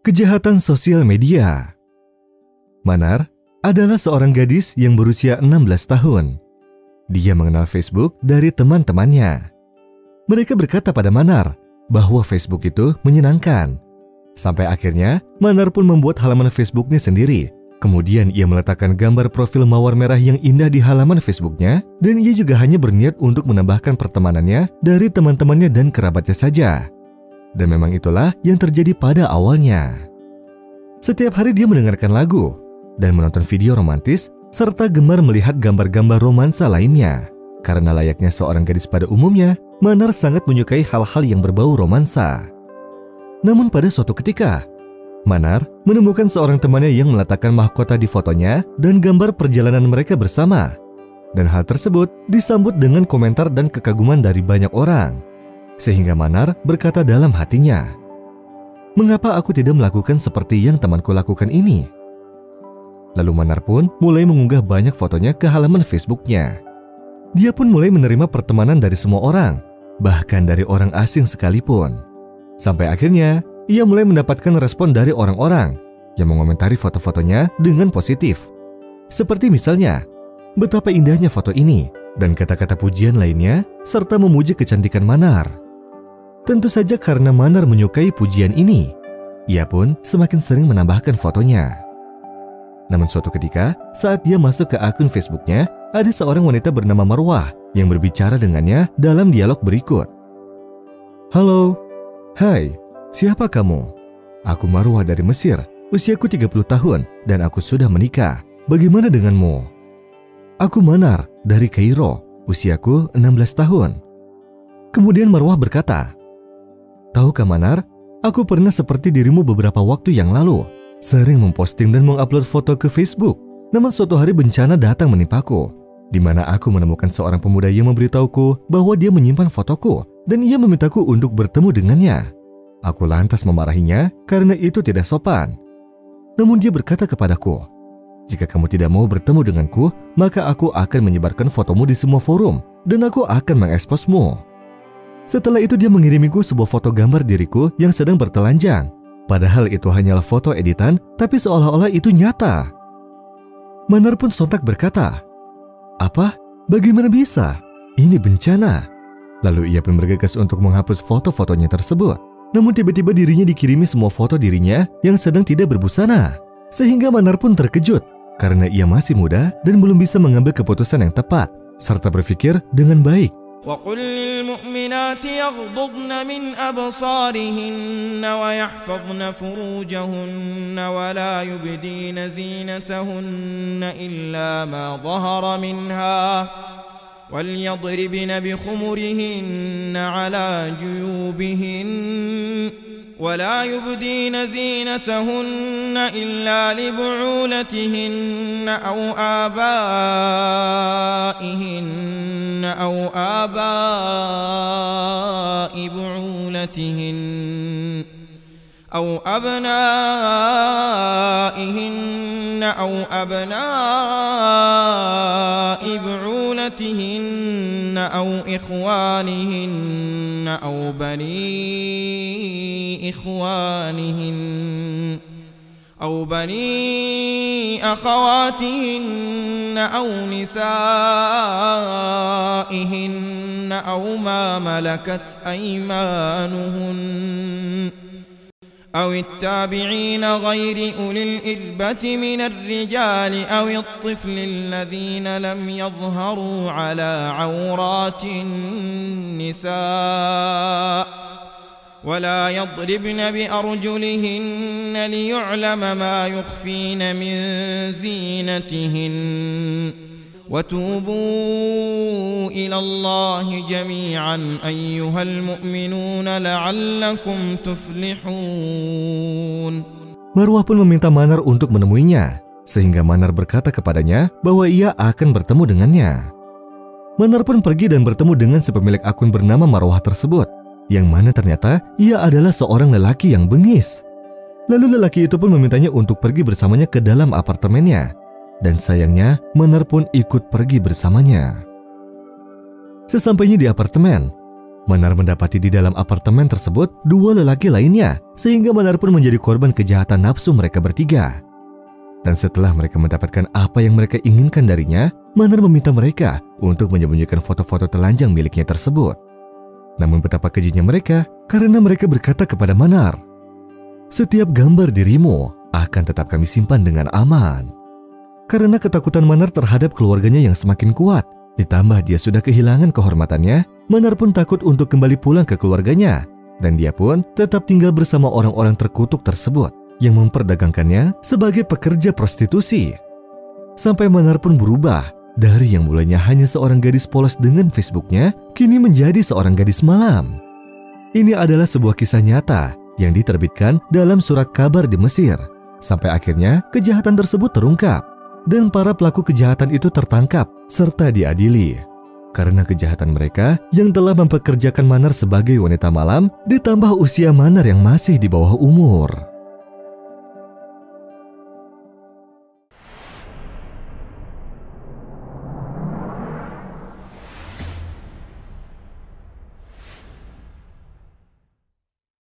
Kejahatan sosial media. Manar adalah seorang gadis yang berusia 16 tahun. Dia mengenal Facebook dari teman-temannya. Mereka berkata pada Manar bahwa Facebook itu menyenangkan. Sampai akhirnya Manar pun membuat halaman Facebooknya sendiri. Kemudian ia meletakkan gambar profil mawar merah yang indah di halaman Facebooknya, dan ia juga hanya berniat untuk menambahkan pertemanannya dari teman-temannya dan kerabatnya saja. Dan memang itulah yang terjadi pada awalnya. Setiap hari dia mendengarkan lagu dan menonton video romantis, serta gemar melihat gambar-gambar romansa lainnya. Karena layaknya seorang gadis pada umumnya, Manar sangat menyukai hal-hal yang berbau romansa. Namun pada suatu ketika, Manar menemukan seorang temannya yang meletakkan mahkota di fotonya dan gambar perjalanan mereka bersama. Dan hal tersebut disambut dengan komentar dan kekaguman dari banyak orang. Sehingga Manar berkata dalam hatinya, "Mengapa aku tidak melakukan seperti yang temanku lakukan ini?" Lalu Manar pun mulai mengunggah banyak fotonya ke halaman Facebooknya. Dia pun mulai menerima pertemanan dari semua orang, bahkan dari orang asing sekalipun. Sampai akhirnya, ia mulai mendapatkan respon dari orang-orang yang mengomentari foto-fotonya dengan positif. Seperti misalnya, betapa indahnya foto ini, dan kata-kata pujian lainnya, serta memuji kecantikan Manar. Tentu saja karena Manar menyukai pujian ini, ia pun semakin sering menambahkan fotonya. Namun suatu ketika, saat dia masuk ke akun Facebooknya, ada seorang wanita bernama Marwah yang berbicara dengannya dalam dialog berikut. "Halo, hai, siapa kamu? Aku Marwah dari Mesir, usiaku 30 tahun dan aku sudah menikah. Bagaimana denganmu?" "Aku Manar dari Kairo, usiaku 16 tahun. Kemudian Marwah berkata, "Tahukah Manar, aku pernah seperti dirimu beberapa waktu yang lalu, sering memposting dan mengupload foto ke Facebook. Namun suatu hari bencana datang menimpaku, di mana aku menemukan seorang pemuda yang memberitahuku bahwa dia menyimpan fotoku dan ia memintaku untuk bertemu dengannya. Aku lantas memarahinya karena itu tidak sopan. Namun dia berkata kepadaku, 'Jika kamu tidak mau bertemu denganku, maka aku akan menyebarkan fotomu di semua forum dan aku akan mengeksposmu.' Setelah itu dia mengirimiku sebuah foto gambar diriku yang sedang bertelanjang. Padahal itu hanyalah foto editan, tapi seolah-olah itu nyata." Manar pun sontak berkata, "Apa? Bagaimana bisa? Ini bencana." Lalu ia pun bergegas untuk menghapus foto-fotonya tersebut. Namun tiba-tiba dirinya dikirimi semua foto dirinya yang sedang tidak berbusana. Sehingga Manar pun terkejut, karena ia masih muda dan belum bisa mengambil keputusan yang tepat, serta berpikir dengan baik. وَقُلْ لِلْمُؤْمِنَاتِ يَغْضُضْنَ مِنْ أَبْصَارِهِنَّ وَيَحْفَظْنَ فُرُوجَهُنَّ وَلَا يُبْدِينَ زِينَتَهُنَّ إِلَّا مَا ظَهَرَ مِنْهَا وَلْيَضْرِبْنَ بِخُمُرِهِنَّ عَلَى جُيُوبِهِنَّ ولا يبدين زينتهن إلا لبعولتهن أو آبائهن أو آباء بعولتهن أو أبنائهن أو أبناء بعولتهن أو إخوانهن أو بني إخوانهن أو بني أخواتهن أو نسائهن أو ما ملكت أيمانهن أو التابعين غير أولي الإربة من الرجال أو الطفل الذين لم يظهروا على عورات النساء ولا يضربن بأرجلهن ليعلم ما يخفين من زينتهن وتوبوا إلى الله جميعا أيها المؤمنون لعلكم تفلحون. Marwah pun meminta Manar untuk menemuinya, sehingga Manar berkata kepadanya bahwa ia akan bertemu dengannya. Manar pun pergi dan bertemu dengan si pemilik akun bernama Marwah tersebut, yang mana ternyata ia adalah seorang lelaki yang bengis. Lalu lelaki itu pun memintanya untuk pergi bersamanya ke dalam apartemennya. Dan sayangnya, Manar pun ikut pergi bersamanya. Sesampainya di apartemen, Manar mendapati di dalam apartemen tersebut 2 lelaki lainnya, sehingga Manar pun menjadi korban kejahatan nafsu mereka bertiga. Dan setelah mereka mendapatkan apa yang mereka inginkan darinya, Manar meminta mereka untuk menyembunyikan foto-foto telanjang miliknya tersebut. Namun betapa kejinya mereka karena mereka berkata kepada Manar, "Setiap gambar dirimu akan tetap kami simpan dengan aman." Karena ketakutan Manar terhadap keluarganya yang semakin kuat, ditambah dia sudah kehilangan kehormatannya, Manar pun takut untuk kembali pulang ke keluarganya. Dan dia pun tetap tinggal bersama orang-orang terkutuk tersebut yang memperdagangkannya sebagai pekerja prostitusi. Sampai Manar pun berubah dari yang mulanya hanya seorang gadis polos dengan Facebooknya, kini menjadi seorang gadis malam. Ini adalah sebuah kisah nyata yang diterbitkan dalam surat kabar di Mesir. Sampai akhirnya kejahatan tersebut terungkap dan para pelaku kejahatan itu tertangkap serta diadili. Karena kejahatan mereka yang telah mempekerjakan Manar sebagai wanita malam, ditambah usia Manar yang masih di bawah umur.